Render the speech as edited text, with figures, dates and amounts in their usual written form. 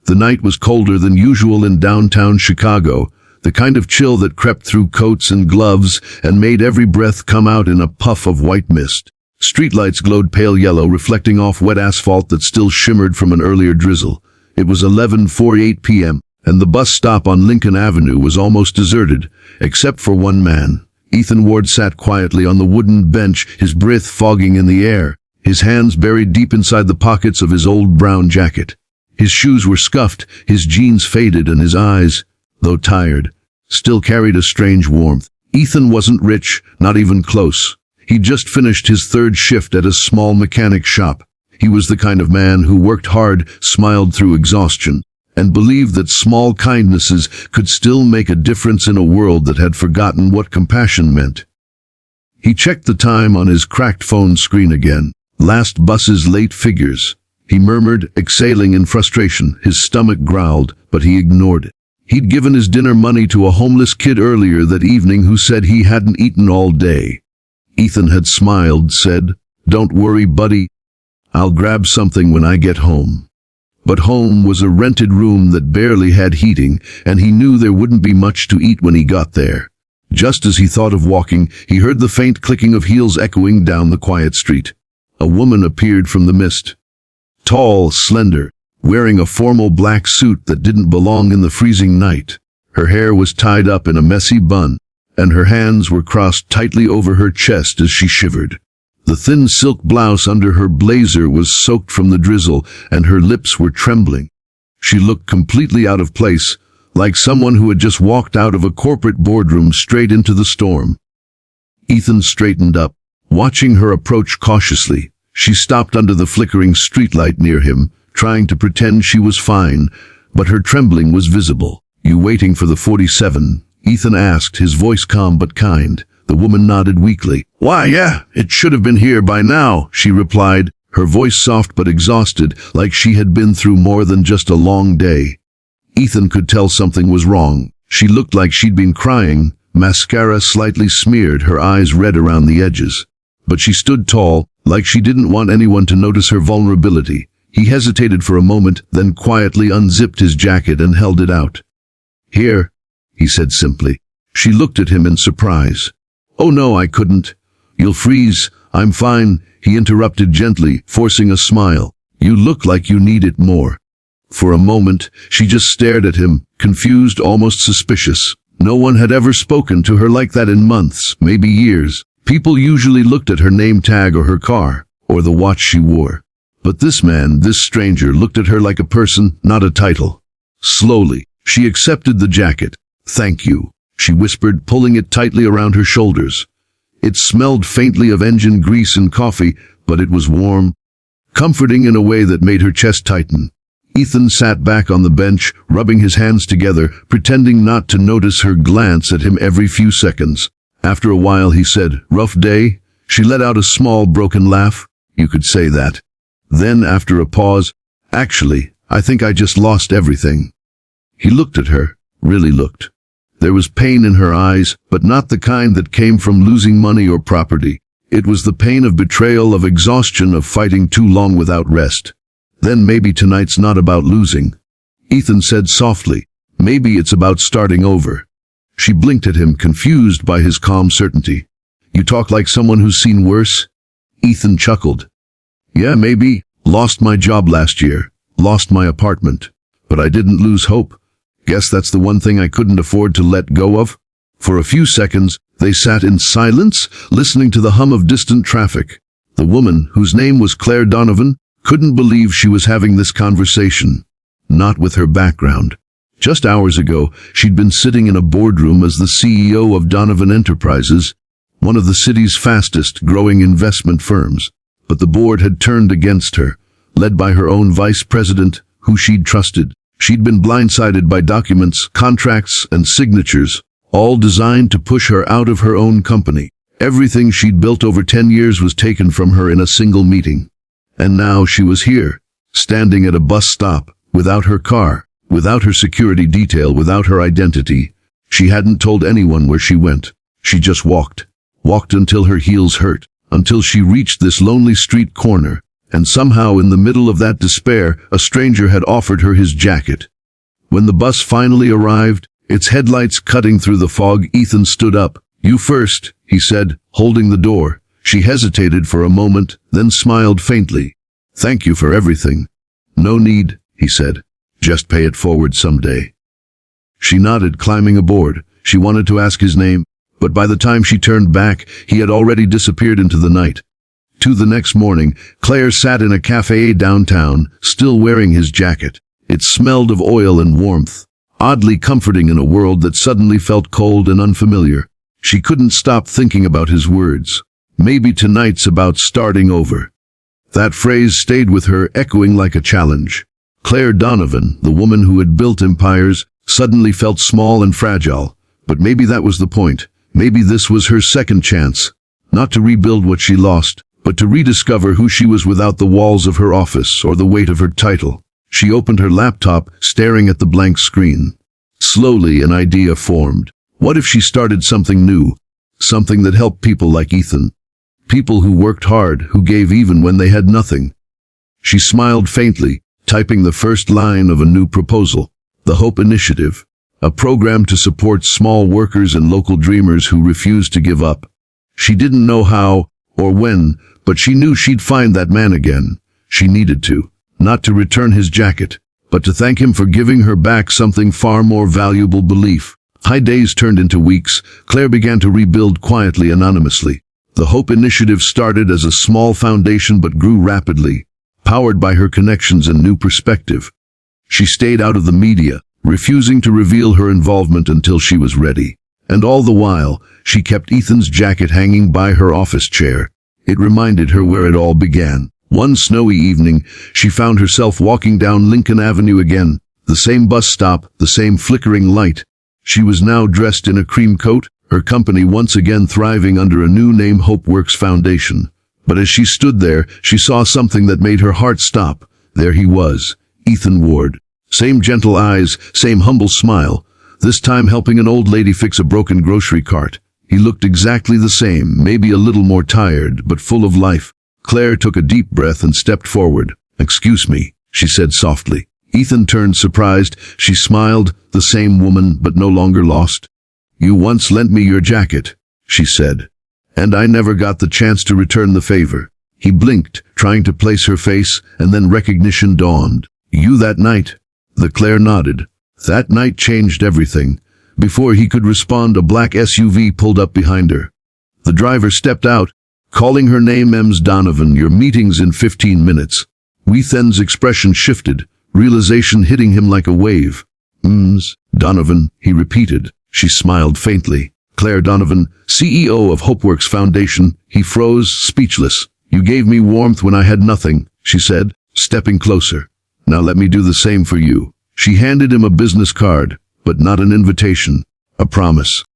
The night was colder than usual in downtown Chicago, the kind of chill that crept through coats and gloves and made every breath come out in a puff of white mist. Streetlights glowed pale yellow, reflecting off wet asphalt that still shimmered from an earlier drizzle. It was 11:48 p.m., and the bus stop on Lincoln Avenue was almost deserted, except for one man. Ethan Ward sat quietly on the wooden bench, his breath fogging in the air, his hands buried deep inside the pockets of his old brown jacket. His shoes were scuffed, his jeans faded, and his eyes, though tired, still carried a strange warmth. Ethan wasn't rich, not even close. He'd just finished his third shift at a small mechanic shop. He was the kind of man who worked hard, smiled through exhaustion, and believed that small kindnesses could still make a difference in a world that had forgotten what compassion meant. He checked the time on his cracked phone screen again. Last bus's late figures. He murmured, exhaling in frustration. His stomach growled, but he ignored it. He'd given his dinner money to a homeless kid earlier that evening who said he hadn't eaten all day. Ethan had smiled, said, "Don't worry, buddy. I'll grab something when I get home." But home was a rented room that barely had heating, and he knew there wouldn't be much to eat when he got there. Just as he thought of walking, he heard the faint clicking of heels echoing down the quiet street. A woman appeared from the mist. Tall, slender, wearing a formal black suit that didn't belong in the freezing night. Her hair was tied up in a messy bun, and her hands were crossed tightly over her chest as she shivered. The thin silk blouse under her blazer was soaked from the drizzle, and her lips were trembling. She looked completely out of place, like someone who had just walked out of a corporate boardroom straight into the storm. Ethan straightened up, watching her approach cautiously. She stopped under the flickering streetlight near him, trying to pretend she was fine, but her trembling was visible. "You waiting for the 47? Ethan asked, his voice calm but kind. The woman nodded weakly. "Why, yeah, it should have been here by now," she replied, her voice soft but exhausted, like she had been through more than just a long day. Ethan could tell something was wrong. She looked like she'd been crying, mascara slightly smeared, her eyes red around the edges. But she stood tall, like she didn't want anyone to notice her vulnerability. He hesitated for a moment, then quietly unzipped his jacket and held it out. "Here," he said simply. She looked at him in surprise. "Oh no, I couldn't. You'll freeze. I'm fine," he interrupted gently, forcing a smile. "You look like you need it more." For a moment, she just stared at him, confused, almost suspicious. No one had ever spoken to her like that in months, maybe years. People usually looked at her name tag or her car, or the watch she wore. But this man, this stranger, looked at her like a person, not a title. Slowly, she accepted the jacket. "Thank you," she whispered, pulling it tightly around her shoulders. It smelled faintly of engine grease and coffee, but it was warm, comforting in a way that made her chest tighten. Ethan sat back on the bench, rubbing his hands together, pretending not to notice her glance at him every few seconds. After a while he said, "Rough day?" She let out a small, broken laugh. "You could say that." Then, after a pause, "Actually, I think I just lost everything." He looked at her, really looked. There was pain in her eyes, but not the kind that came from losing money or property. It was the pain of betrayal, of exhaustion, of fighting too long without rest. "Then maybe tonight's not about losing," Ethan said softly. "Maybe it's about starting over." She blinked at him, confused by his calm certainty. "You talk like someone who's seen worse?" Ethan chuckled. "Yeah, maybe. Lost my job last year. Lost my apartment. But I didn't lose hope. Guess that's the one thing I couldn't afford to let go of." For a few seconds, they sat in silence, listening to the hum of distant traffic. The woman, whose name was Claire Donovan, couldn't believe she was having this conversation. Not with her background. Just hours ago, she'd been sitting in a boardroom as the CEO of Donovan Enterprises, one of the city's fastest growing investment firms. But the board had turned against her, led by her own vice president, who she'd trusted. She'd been blindsided by documents, contracts, and signatures, all designed to push her out of her own company. Everything she'd built over 10 years was taken from her in a single meeting. And now she was here, standing at a bus stop, without her car, without her security detail, without her identity. She hadn't told anyone where she went. She just walked. Walked until her heels hurt, until she reached this lonely street corner, And somehow in the middle of that despair, a stranger had offered her his jacket. When the bus finally arrived, its headlights cutting through the fog, Ethan stood up. "You first," he said, holding the door. She hesitated for a moment, then smiled faintly. "Thank you for everything." "No need," he said. "Just pay it forward someday." She nodded, climbing aboard. She wanted to ask his name, but by the time she turned back, he had already disappeared into the night. The next morning, Claire sat in a cafe downtown, still wearing his jacket. It smelled of oil and warmth, oddly comforting in a world that suddenly felt cold and unfamiliar. She couldn't stop thinking about his words. "Maybe tonight's about starting over." That phrase stayed with her, echoing like a challenge. Claire Donovan, the woman who had built empires, suddenly felt small and fragile. But maybe that was the point. Maybe this was her second chance. Not to rebuild what she lost, but to rediscover who she was without the walls of her office or the weight of her title. She opened her laptop, staring at the blank screen. Slowly, an idea formed. What if she started something new? Something that helped people like Ethan. People who worked hard, who gave even when they had nothing. She smiled faintly, typing the first line of a new proposal. The Hope Initiative. A program to support small workers and local dreamers who refused to give up. She didn't know how or when, but she knew she'd find that man again. She needed to. Not to return his jacket, but to thank him for giving her back something far more valuable: belief. High days turned into weeks. Claire began to rebuild quietly, anonymously. The Hope Initiative started as a small foundation but grew rapidly, powered by her connections and new perspective. She stayed out of the media, refusing to reveal her involvement until she was ready. And all the while, she kept Ethan's jacket hanging by her office chair. It reminded her where it all began. One snowy evening, she found herself walking down Lincoln Avenue again. The same bus stop, the same flickering light. She was now dressed in a cream coat, her company once again thriving under a new name, HopeWorks Foundation. But as she stood there, she saw something that made her heart stop. There he was, Ethan Ward. Same gentle eyes, same humble smile. This time helping an old lady fix a broken grocery cart. He looked exactly the same, maybe a little more tired, but full of life. Claire took a deep breath and stepped forward. "Excuse me," she said softly. Ethan turned surprised. She smiled, the same woman, but no longer lost. "You once lent me your jacket," she said, "and I never got the chance to return the favor." He blinked, trying to place her face, and then recognition dawned. "You that night?" The Claire nodded. That night changed everything. Before he could respond, a black SUV pulled up behind her. The driver stepped out, calling her name, "Ms. Donovan, your meeting's in 15 minutes. Ethan's expression shifted, realization hitting him like a wave. "Ms. Donovan," he repeated. She smiled faintly. "Claire Donovan, CEO of HopeWorks Foundation." He froze, speechless. "You gave me warmth when I had nothing," she said, stepping closer. "Now let me do the same for you." She handed him a business card, but not an invitation. A promise.